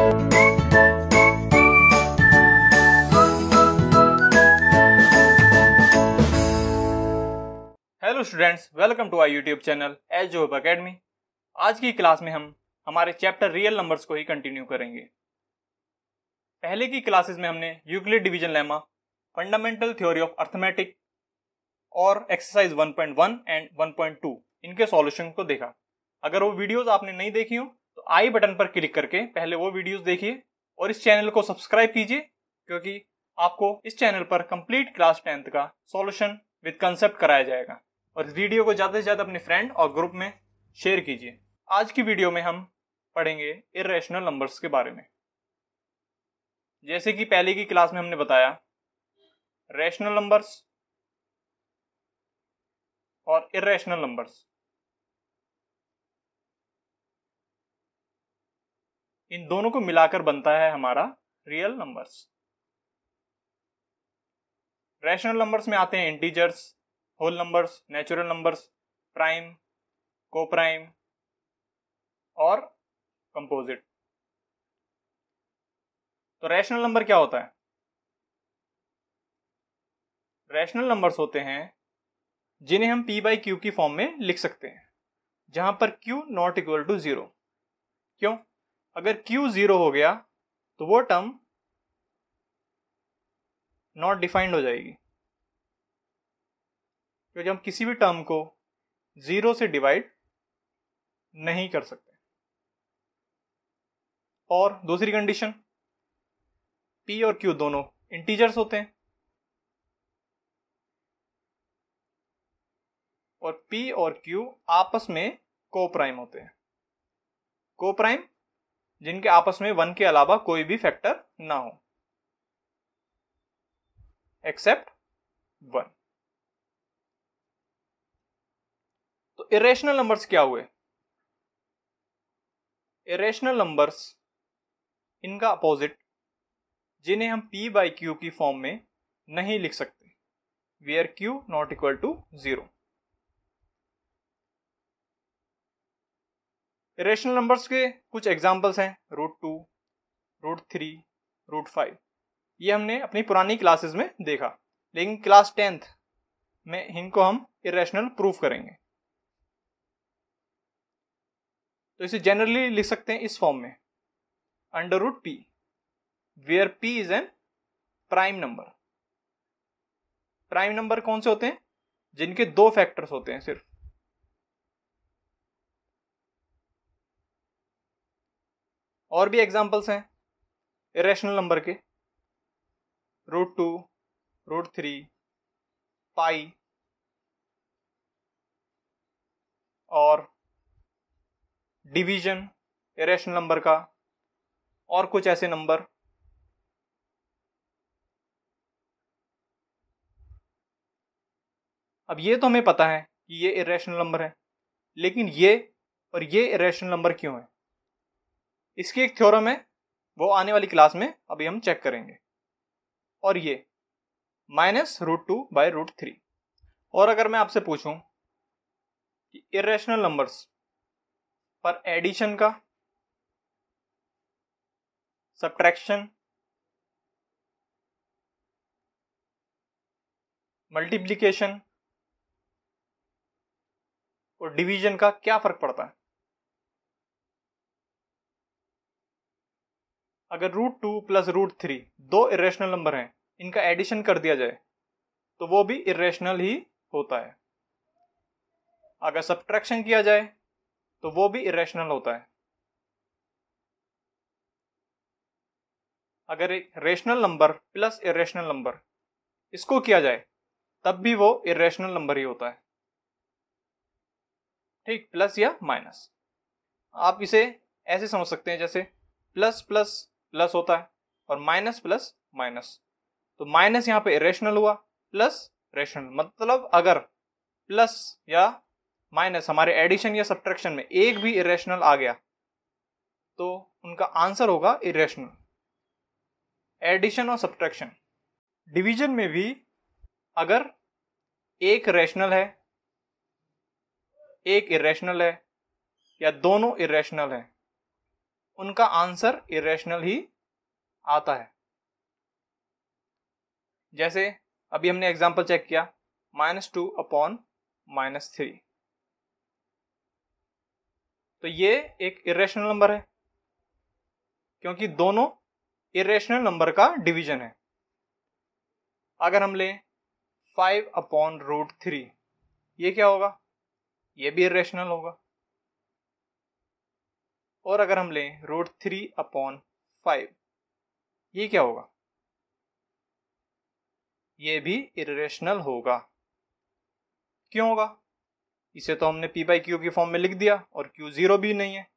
Hello students, welcome to our YouTube channel algebra academy. आज की class में हम हमारे चैप्टर रियल नंबर्स को ही कंटिन्यू करेंगे। पहले की क्लासेस में हमने Euclid division lemma, fundamental theory of arithmetic और एक्सरसाइज 1.1 एंड 1.2 इनके सॉल्यूशन को देखा। अगर वो वीडियोस आपने नहीं देखी हो तो आई बटन पर क्लिक करके पहले वो वीडियोस देखिए और इस चैनल को सब्सक्राइब कीजिए, क्योंकि आपको इस चैनल पर कंप्लीट क्लास 10th का सॉल्यूशन विद कंसेप्ट कराया जाएगा। और इस वीडियो को ज़्यादा से ज़्यादा अपने फ्रेंड और ग्रुप में शेयर कीजिए। आज की वीडियो में हम पढ़ेंगे इर्रेशनल नंबर्स के बारे में। जैसे कि पहले की क्लास में हमने बताया, रैशनल नंबर्स और इर्रेशनल नंबर्स, इन दोनों को मिलाकर बनता है हमारा रियल नंबर्स। रैशनल नंबर्स में आते हैं integers, whole numbers, natural numbers, prime, coprime और कंपोजिट। तो रैशनल नंबर क्या होता है? रैशनल नंबर्स होते हैं जिन्हें हम p बाई क्यू की फॉर्म में लिख सकते हैं, जहां पर q नॉट इक्वल टू 0। क्यों? अगर q 0 हो गया तो वो टर्म नॉट डिफाइंड हो जाएगी, क्योंकि हम किसी भी टर्म को 0 से डिवाइड नहीं कर सकते। और दूसरी कंडीशन, p और q दोनों इंटीजर्स होते हैं और p और q आपस में कोप्राइम होते हैं। कोप्राइम जिनके आपस में 1 के अलावा कोई भी फैक्टर ना हो एक्सेप्ट 1। तो इरेशनल नंबर्स क्या हुए? इरेशनल नंबर्स इनका अपोजिट, जिन्हें हम p बाई क्यू की फॉर्म में नहीं लिख सकते, where q not equal to 0। Irrational numbers के कुछ एग्जांपल्स हैं √2, √3, √5। ये हमने अपनी पुरानी क्लासेस में देखा, लेकिन क्लास 10th में इनको हम इरेशनल प्रूफ करेंगे। तो इसे जनरली लिख सकते हैं इस फॉर्म में, √p, where p is an prime number. Prime number कौन से होते हैं? जिनके 2 फैक्टर्स होते हैं सिर्फ। और भी एग्जांपल्स हैं इरेशनल नंबर के, √2, √3, पाई और डिवीजन इरेशनल नंबर का, और कुछ ऐसे नंबर। अब ये तो हमें पता है कि ये इरेशनल नंबर है, लेकिन ये और ये इरेशनल नंबर क्यों है? इसकी एक थ्योरम है, वो आने वाली क्लास में अभी हम चेक करेंगे। और ये -√2 बाई √3। और अगर मैं आपसे पूछूं कि इरेशनल नंबर्स पर एडिशन का, सब्ट्रैक्शन, मल्टीप्लिकेशन और डिवीजन का क्या फर्क पड़ता है? अगर √2 प्लस √3 दो इरेशनल नंबर हैं, इनका एडिशन कर दिया जाए तो वो भी इरेशनल ही होता है। अगर सब्ट्रैक्शन किया जाए तो वो भी इरेशनल होता है। अगर एक rational number plus irrational number इसको किया जाए तब भी वो इरेशनल नंबर ही होता है, ठीक, प्लस या माइनस। आप इसे ऐसे समझ सकते हैं जैसे प्लस प्लस प्लस होता है और माइनस प्लस माइनस। तो माइनस यहाँ पे इरेशनल हुआ, प्लस रेशनल। मतलब अगर प्लस या माइनस हमारे एडिशन या सब्ट्रैक्शन में एक भी इरेशनल आ गया तो उनका आंसर होगा इरेशनल। एडिशन और सब्ट्रैक्शन। डिवीजन में भी अगर एक रैशनल है, एक इरेशनल है या दोनों इरेशनल है उनका आंसर इरेशनल ही आता है। जैसे अभी हमने एग्जांपल चेक किया, -2 अपॉन -3, तो ये एक इरेशनल नंबर है क्योंकि दोनों इरेशनल नंबर का डिवीजन है। अगर हम लें 5 अपॉन √3, ये क्या होगा? ये भी इरेशनल होगा। और अगर हम लें √3 अपॉन 5, ये क्या होगा? ये भी इरेशनल होगा। क्यों होगा? इसे तो हमने p बाई क्यू की फॉर्म में लिख दिया और q 0 भी नहीं है।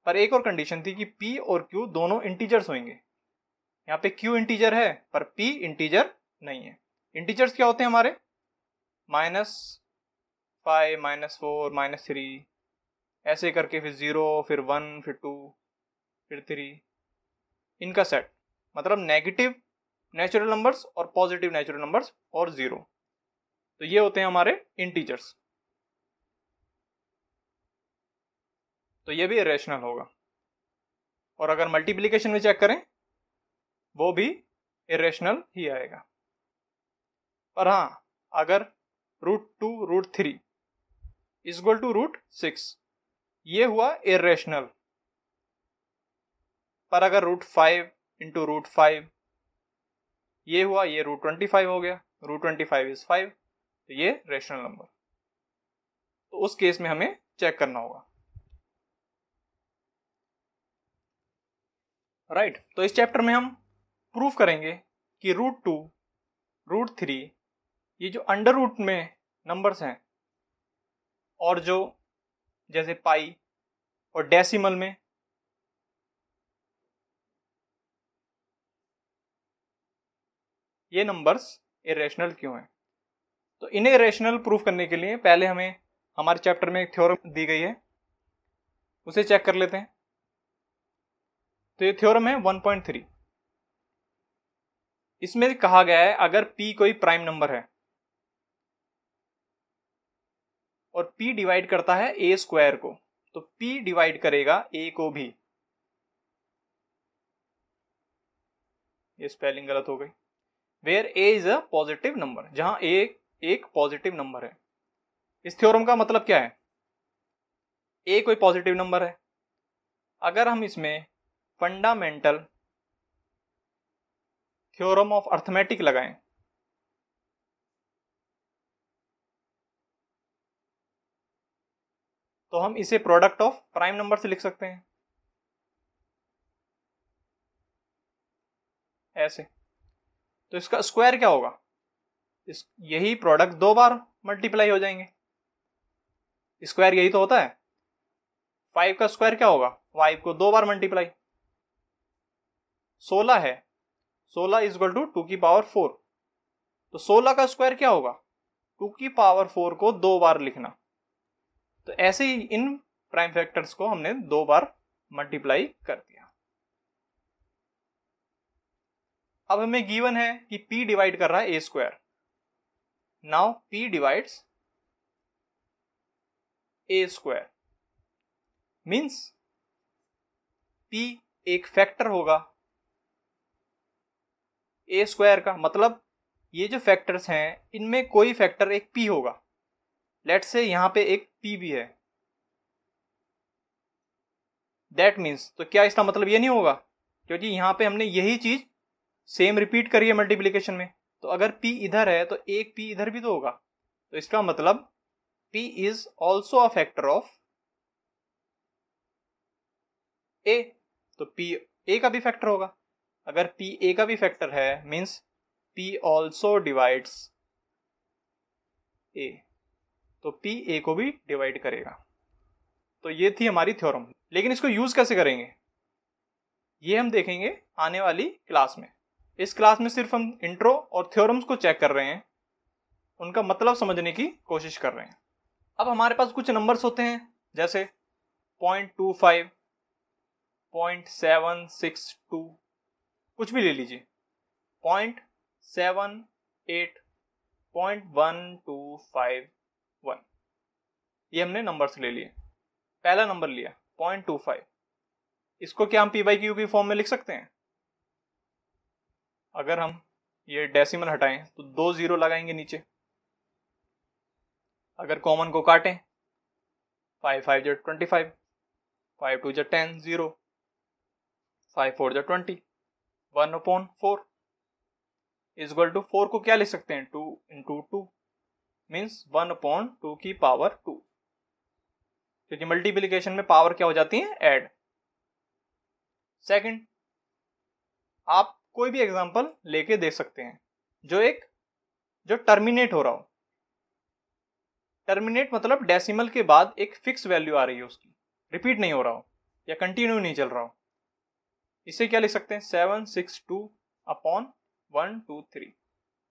पर एक और कंडीशन थी कि p और q दोनों इंटीजर्स होंगे। यहाँ पे q इंटीजर है पर p इंटीजर नहीं है। इंटीजर्स क्या होते हैं हमारे? -5, -4, -3, ऐसे करके फिर 0, फिर 1, फिर 2, फिर 3, इनका सेट, मतलब नेगेटिव नेचुरल नंबर्स और पॉजिटिव नेचुरल नंबर्स और 0, तो ये होते हैं हमारे इंटीजर्स। तो ये भी इरेशनल होगा। और अगर मल्टीप्लिकेशन में चेक करें, वो भी इरेशनल ही आएगा। पर हाँ, अगर √2 √3 इक्वल टू √6, ये हुआ इरेशनल। पर अगर √5 इंटू √5, ये हुआ, ये √25 हो गया, √25 इज 5, तो ये रेशनल नंबर। तो उस केस में हमें चेक करना होगा। राइट, तो इस चैप्टर में हम प्रूफ करेंगे कि √2 √3 ये जो अंडर रूट में नंबर्स हैं, और जो जैसे पाई और डेसिमल में, ये नंबर्स इरेशनल क्यों हैं। तो इन्हें इरेशनल प्रूफ करने के लिए पहले हमें हमारे चैप्टर में एक थ्योरम दी गई है, उसे चेक कर लेते हैं। तो ये थ्योरम है 1.3। इसमें कहा गया है अगर p कोई प्राइम नंबर है और p डिवाइड करता है a स्क्वायर को, तो p डिवाइड करेगा a को भी। ये स्पेलिंग गलत हो गई। Where a is a positive number, जहां a एक पॉजिटिव नंबर है। इस थ्योरम का मतलब क्या है? a कोई पॉजिटिव नंबर है। अगर हम इसमें फंडामेंटल थ्योरम ऑफ अर्थमेटिक लगाएं, तो हम इसे प्रोडक्ट ऑफ प्राइम नंबर से लिख सकते हैं, ऐसे। तो इसका स्क्वायर क्या होगा? यही प्रोडक्ट 2 बार मल्टीप्लाई हो जाएंगे। स्क्वायर यही तो होता है। 5 का स्क्वायर क्या होगा? 5 को 2 बार मल्टीप्लाई। 16 है, 16 इक्वल टू 2 की पावर 4, तो 16 का स्क्वायर क्या होगा? 2 की पावर 4 को 2 बार लिखना। तो ऐसे ही इन प्राइम फैक्टर्स को हमने 2 बार मल्टीप्लाई कर दिया। अब हमें गिवन है कि p डिवाइड कर रहा है a square. Now p divides a square means p एक फैक्टर होगा a स्क्वायर का। मतलब ये जो फैक्टर्स हैं इनमें कोई फैक्टर एक p होगा। लेट्स से यहां पे एक p भी है। दैट मीन्स, तो क्या इसका मतलब ये नहीं होगा? क्योंकि यहां पे हमने यही चीज सेम रिपीट करी है मल्टीप्लिकेशन में, तो अगर p इधर है तो एक p इधर भी तो होगा। तो इसका मतलब p is also a factor of a, तो p a का भी फैक्टर होगा। अगर p a का भी फैक्टर है means p also divides a, तो p a को भी डिवाइड करेगा। तो ये थी हमारी थ्योरम। लेकिन इसको यूज कैसे करेंगे ये हम देखेंगे आने वाली क्लास में। इस क्लास में सिर्फ हम इंट्रो और थ्योरम्स को चेक कर रहे हैं, उनका मतलब समझने की कोशिश कर रहे हैं। अब हमारे पास कुछ नंबर्स होते हैं जैसे 0.25, 0.762, कुछ भी ले लीजिए, 0.78, 0.1251, ये हमने नंबर्स ले लिए। पहला नंबर लिया 0.25, इसको क्या हम p/q की फॉर्म में लिख सकते हैं? अगर हम ये डेसिमल हटाएं तो 2 जीरो लगाएंगे नीचे। अगर कॉमन को काटें 5 5 जा 25, 5 2 जा 10, 0, 5 4 जा 20, 1/4 इज इक्वल टू 4 को क्या लिख सकते हैं? 2 इंटू 2 मीन्स 1/2 की पावर 2, क्योंकि मल्टीप्लीकेशन में पावर क्या हो जाती है? ऐड। सेकंड, आप कोई भी एग्जांपल लेके देख सकते हैं जो टर्मिनेट हो रहा हो। टर्मिनेट मतलब डेसिमल के बाद एक फिक्स वैल्यू आ रही है, उसकी रिपीट नहीं हो रहा हो या कंटिन्यू नहीं चल रहा हो। इसे क्या लिख सकते हैं? 762/123।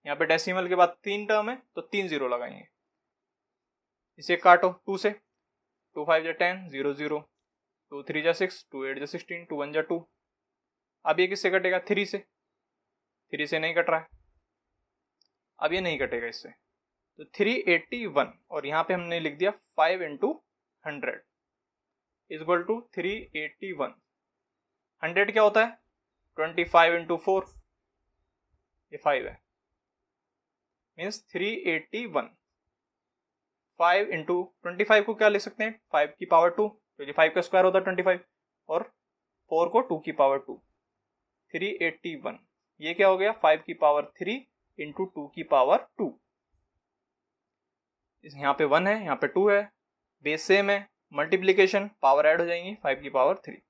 यहाँ पे डेसिमल के बाद 3 टर्म है तो 3 जीरो लगाएंगे। इसे काटो 2 से, 2 5 जा 10, 0 0, 2 3 जा 6, 2 8 जा 16, 2 1 जा 2। अब ये किससे कटेगा? 3 से। 3 से नहीं कट रहा है, अब ये नहीं कटेगा इससे, तो 381 और यहाँ पे हमने लिख दिया 5 इंटू 100 इज इक्वल टू 381। 100 क्या होता है? 25 इंटू 4, ये 5 है, मीन्स 381। 5 इंटू 25 को क्या लिख सकते हैं? 5 की पावर 2, क्योंकि 5 का स्क्वायर होता है 25, और 4 को 2 की पावर 2, 381। ये क्या हो गया? 5 की पावर 3 इंटू 2 की पावर 2। यहाँ पे 1 है, यहाँ पे 2 है, बेस सेम है, मल्टीप्लीकेशन पावर ऐड हो जाएंगी, 5 की पावर 3।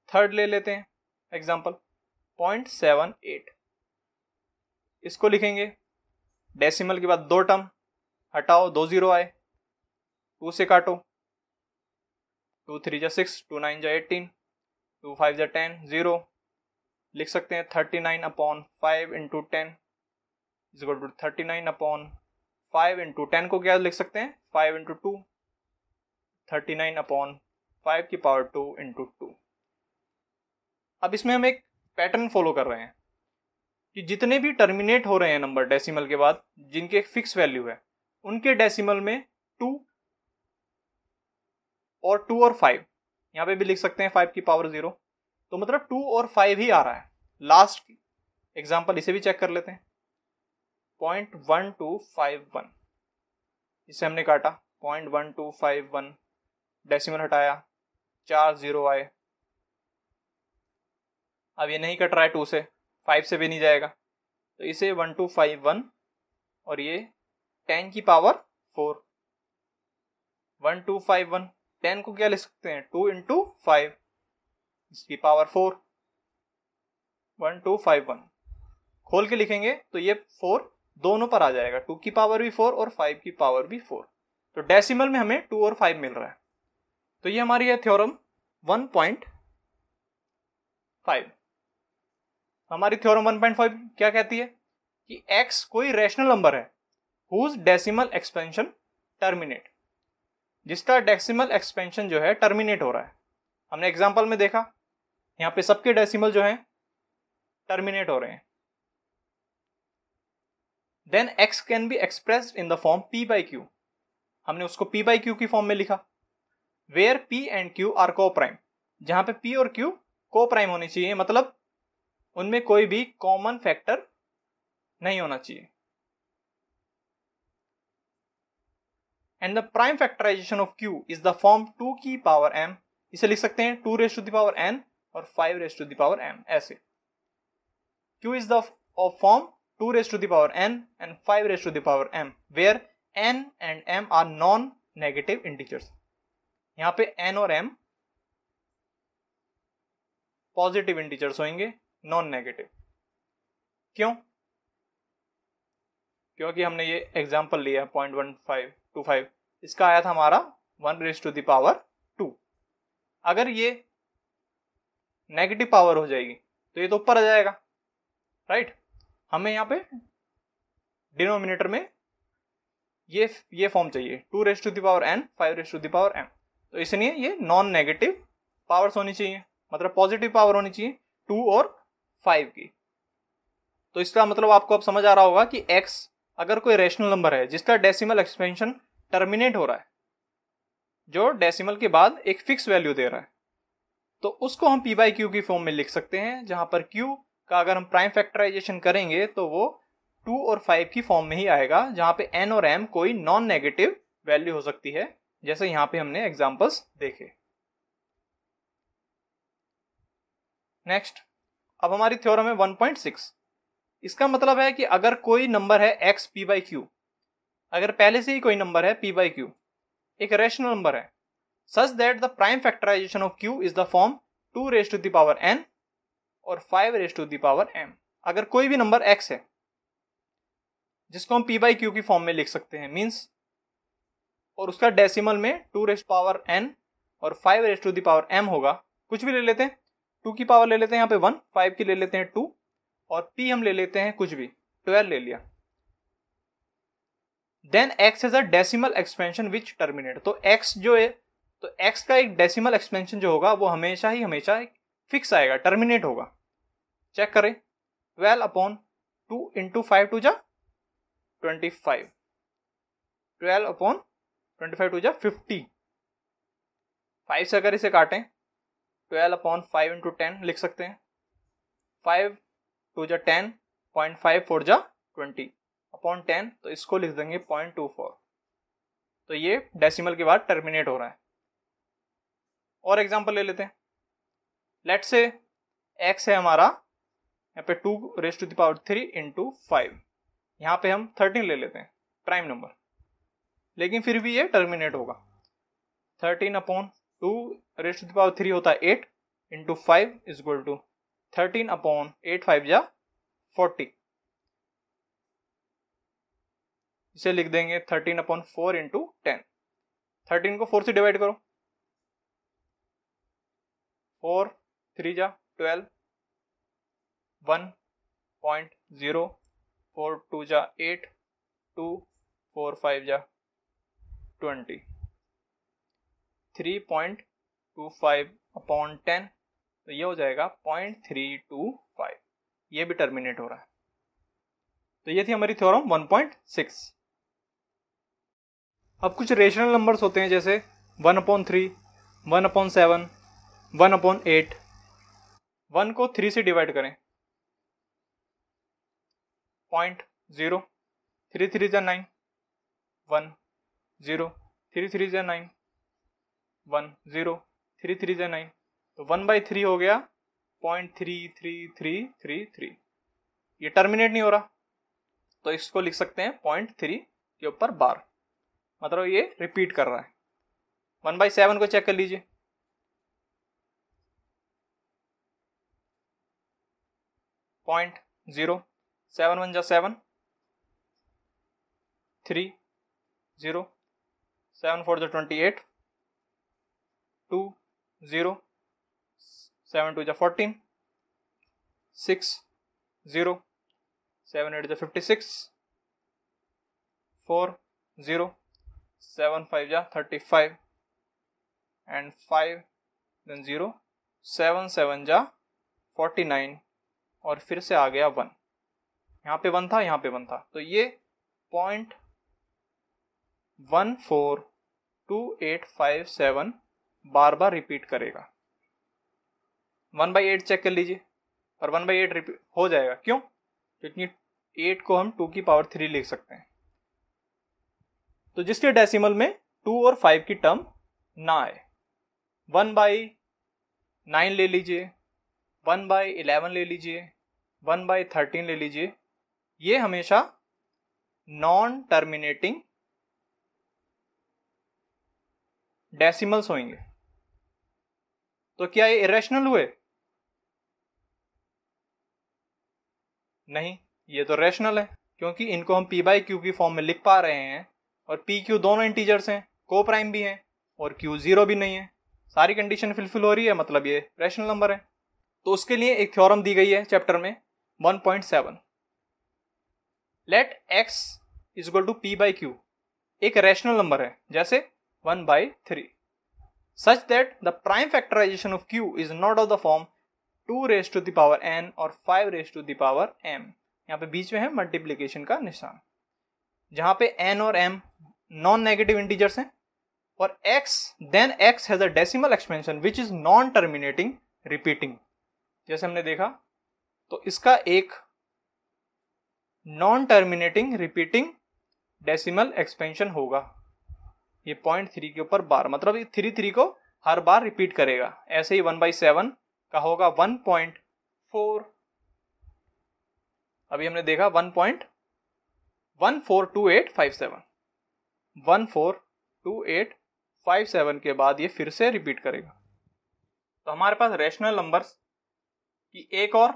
थर्ड ले लेते हैं एग्जांपल 0.78। इसको लिखेंगे डेसिमल के बाद 2 टर्म हटाओ, 2 जीरो आए, 2 से काटो, 2 3 जा 6, 2 9 जा 18, 2 5 जा 10, 0। लिख सकते हैं 39/5 into 10 is equal to 39/5 into 10 को क्या लिख सकते हैं? 5 इंटू 2, 39/5 की पावर 2 इंटू 2। अब इसमें हम एक पैटर्न फॉलो कर रहे हैं कि जितने भी टर्मिनेट हो रहे हैं नंबर डेसिमल के बाद, जिनके एक फिक्स वैल्यू है, उनके डेसिमल में 2 और 5, यहाँ पे भी लिख सकते हैं 5 की पावर 0, तो मतलब 2 और 5 ही आ रहा है। लास्ट एग्जांपल इसे भी चेक कर लेते हैं 0.1251। इसे हमने काटा 0.1251, डेसिमल हटाया, 4 जीरो आए। अब ये नहीं कट रहा है 2 से, 5 से भी नहीं जाएगा, तो इसे 1251 और ये 10 की पावर 4, 1251। 10 को क्या लिख सकते हैं? 2 इंटू 5, इसकी पावर 4, 1251। खोल के लिखेंगे तो ये 4 दोनों पर आ जाएगा, 2 की पावर भी 4 और 5 की पावर भी 4। तो डेसिमल में हमें 2 और 5 मिल रहा है। तो ये हमारी है थ्योरम 1.5। हमारी थ्योरम 1.5 क्या कहती है कि x कोई रैशनल नंबर है हुज डेसिमल एक्सपेंशन टर्मिनेट, जिसका डेसिमल एक्सपेंशन जो है टर्मिनेट हो रहा है। हमने एग्जांपल में देखा यहाँ पे सबके डेसिमल जो हैं टर्मिनेट हो रहे हैं। Then x can be expressed in the form p/q। हमने उसको p/q की फॉर्म में लिखा, where p and q are coprime, जहां पे p और q को प्राइम होनी चाहिए, मतलब उनमें कोई भी कॉमन फैक्टर नहीं होना चाहिए। And the prime factorization of q is the form 2 की पावर m। इसे लिख सकते हैं 2 raise to the power n और 5 raise to the power m। ऐसे q is the form 2 raise to the power n and 5 raise to the power m, where n and m are non negative integers. यहाँ पे n और m positive integers होंगे, non negative. क्यों? क्योंकि हमने ये example लिया 0.1525, इसका आया था हमारा 1 रेज़ टू द पावर 2। अगर ये नेगेटिव पावर हो जाएगी तो ये तो ऊपर आ जाएगा, राइट। हमें यहाँ पे डिनोमिनेटर में ये फॉर्म चाहिए, 2 raise to the power n, 5 raise to the power m। तो इसलिए ये नॉन नेगेटिव पावर्स होनी चाहिए, मतलब पॉजिटिव पावर होनी चाहिए 2 और 5 की। तो इसका मतलब आपको अब समझ आ रहा होगा कि x अगर कोई रेशनल नंबर है जिसका डेसिमल एक्सपेंशन टर्मिनेट हो रहा है, जो डेसिमल के बाद एक फिक्स वैल्यू दे रहा है, तो तो उसको हम p बाई क्यू की फॉर्म में लिख सकते हैं, जहां पर q का अगर हम प्राइम फैक्टराइजेशन करेंगे तो वो 2 और 5 की फॉर्म में ही आएगा, जहां पे n और m कोई नॉन नेगेटिव वैल्यू हो सकती है, जैसे यहां पे हमने एग्जांपल्स देखे। नेक्स्ट, अब हमारी थ्योरम है 1.6। इसका मतलब है कि अगर कोई नंबर है x p बाई क्यू, अगर पहले से ही कोई नंबर है p बाई क्यू, एक रेशनल नंबर है, such that the prime factorization of q is the form 2 raise to the power n और 5 raise to the power m। अगर कोई भी नंबर x है जिसको हम p बाई क्यू की फॉर्म में लिख सकते हैं, मीन्स, और उसका डेसिमल में 2 रेज टू पावर n और 5 raise to the power m होगा, कुछ भी ले लेते हैं, 2 की पावर ले लेते हैं यहाँ पे 1, 5 की ले लेते हैं 2, और p हम ले लेते हैं कुछ भी 12 ले लिया। Then x is a decimal expansion which terminate. तो x जो है, तो x का एक डेसिमल एक्सपेंशन जो होगा वो हमेशा फिक्स आएगा, टर्मिनेट होगा। चेक करें, 12 अपॉन 2 इंटू 5 टू जा 25, 12 अपॉन 25 टू जा 50। 5 से अगर इसे काटें 12 अपॉन 5 इंटू 10 लिख सकते हैं, 5 टू जा 10, 0.5 4 जा 20 अपॉन 10, तो इसको लिख देंगे 0.24। तो ये डेसिमल के बाद टर्मिनेट हो रहा है। और एग्जांपल ले लेते हैं, लेट्स से x है हमारा यहाँ पे 2 raise to the power 3 into 5, यहाँ पे हम 13 ले लेते हैं प्राइम नंबर, लेकिन फिर भी ये टर्मिनेट होगा। 13 upon 2 raise to the power 3 होता है 8 into 5 is equal to 13 upon 8 5 जा 40। इसे लिख देंगे 13 अपॉन 4 इंटू 10। 13 को 4 से डिवाइड करो, 4 3 जा 12, 1.0, 4 2 जा 8, 2 4 5 जा 20, 3.25 अपॉन 10, तो ये हो जाएगा 0.325। ये भी टर्मिनेट हो रहा है। तो ये थी हमारी थ्योरम 1.6। अब कुछ रेशनल नंबर्स होते हैं, जैसे 1/3, 1/7, 1/8। 1 को 3 से डिवाइड करें, 0.0, 3 3 जा 9, 1 0, 3 3 जा 9, 1 0, 3 3 जा 9, तो 1/3 हो गया 0.33333। ये टर्मिनेट नहीं हो रहा, तो इसको लिख सकते हैं 0.3 के ऊपर बार, मतलब ये रिपीट कर रहा है। 1/7 को चेक कर लीजिए, 0.0, 7 1 जा 7, 3 0, 7 4 जा 28, 2 0, 7 2 जा 14, 6 0, 7 8 जा 56, 4 0, 7 5 जा 35, एंड 5 देन 0, 7 7 जा 49, और फिर से आ गया 1। यहाँ पे 1 था, यहाँ पे 1 था, तो ये 0.142857 बार बार रिपीट करेगा। 1/8 चेक कर लीजिए, और 1/8 रिपीट हो जाएगा, क्यों? क्योंकि 8 को हम 2 की पावर 3 लिख सकते हैं, तो जिसके डेसिमल में 2 और 5 की टर्म ना आए। 1/9 ले लीजिए, 1/11 ले लीजिए, 1/13 ले लीजिए, ये हमेशा नॉन टर्मिनेटिंग डेसिमल्स होंगे। तो क्या ये इरेशनल हुए? नहीं, ये तो रेशनल है, क्योंकि इनको हम p बाई क्यू की फॉर्म में लिख पा रहे हैं, और p q दोनों इंटीजर्स हैं, को प्राइम भी हैं, और q 0 भी नहीं है। सारी कंडीशन फुलफिल हो रही है, मतलब ये रेशनल नंबर है। तो उसके लिए एक थ्योरम दी गई है चैप्टर में 1.7। Let x is equal to p by q एक रेशनल नंबर है, जैसे 1/3, such that the prime factorization of q is not of the form 2 raise to the power n और 5 raise to the power m। यहाँ पे बीच में है multiplication का निशान, जहां पे n और m नॉन नेगेटिव इंटीजर्स हैं, और then x has a decimal expansion which is non terminating repeating, जैसे हमने देखा, तो इसका एक non terminating repeating decimal expansion होगा। ये 0.3 के ऊपर बार, मतलब 3 को हर बार रिपीट करेगा। ऐसे ही 1/7 का होगा 1.4, अभी हमने देखा 1.142857, 142857 के बाद ये फिर से रिपीट करेगा। तो हमारे पास रेशनल नंबर्स की एक और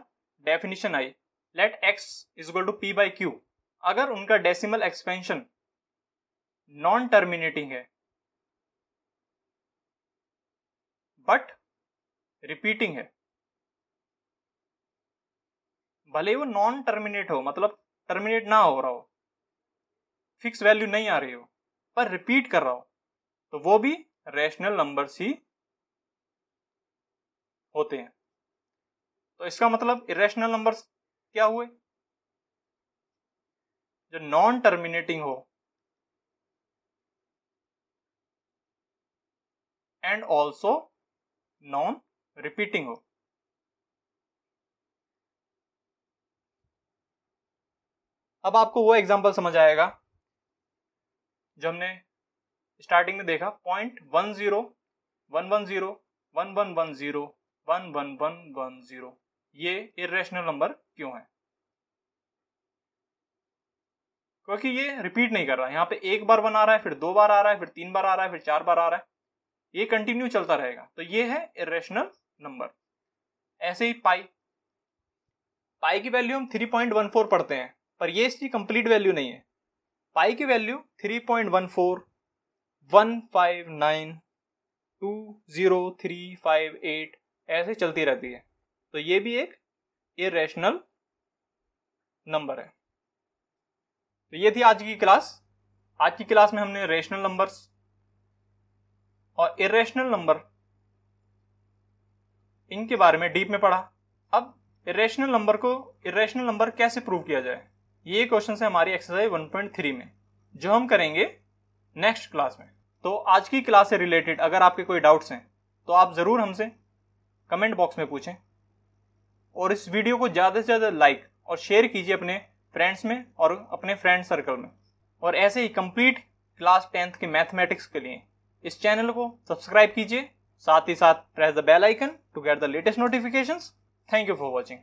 डेफिनेशन आई, let x equal to p by q. अगर उनका डेसिमल एक्सपेंशन नॉन टर्मिनेटिंग है बट रिपीटिंग है, भले वो नॉन टर्मिनेट हो, मतलब टर्मिनेट ना हो रहा हो, फिक्स वैल्यू नहीं आ रही हो, पर रिपीट कर रहा हो, तो वो भी रेशनल नंबर्स ही होते हैं। तो इसका मतलब इरेशनल नंबर्स क्या हुए? जो नॉन टर्मिनेटिंग हो एंड ऑल्सो नॉन रिपीटिंग हो। अब आपको वो एग्जांपल समझ आएगा जो हमने स्टार्टिंग में देखा, 0.10 110 1110 11110, ये इरेशनल नंबर क्यों है? क्योंकि ये रिपीट नहीं कर रहा है। यहाँ पे एक बार 1 आ रहा है, फिर 2 बार आ रहा है, फिर 3 बार आ रहा है, फिर 4 बार आ रहा है, ये कंटिन्यू चलता रहेगा, तो ये है इरेशनल नंबर। ऐसे ही पाई की वैल्यू हम 3.14 पढ़ते हैं, पर ये इसकी कंप्लीट वैल्यू नहीं है। पाई की वैल्यू 3.14 159 20358 ऐसे चलती रहती है, तो ये भी एक इरेशनल नंबर है। तो ये थी आज की क्लास। आज की क्लास में हमने रेशनल नंबर्स और इरेशनल नंबर, इनके बारे में डीप में पढ़ा। अब इरेशनल नंबर कैसे प्रूव किया जाए, ये क्वेश्चन है हमारी एक्सरसाइज 1.3 में, जो हम करेंगे नेक्स्ट क्लास में। तो आज की क्लास से रिलेटेड अगर आपके कोई डाउट्स हैं तो आप ज़रूर हमसे कमेंट बॉक्स में पूछें, और इस वीडियो को ज़्यादा से ज़्यादा लाइक और शेयर कीजिए अपने फ्रेंड्स में और अपने फ्रेंड सर्कल में। और ऐसे ही कंप्लीट क्लास 10th के मैथमेटिक्स के लिए इस चैनल को सब्सक्राइब कीजिए, साथ ही साथ press the bell icon to get the latest notifications. Thank you for watching.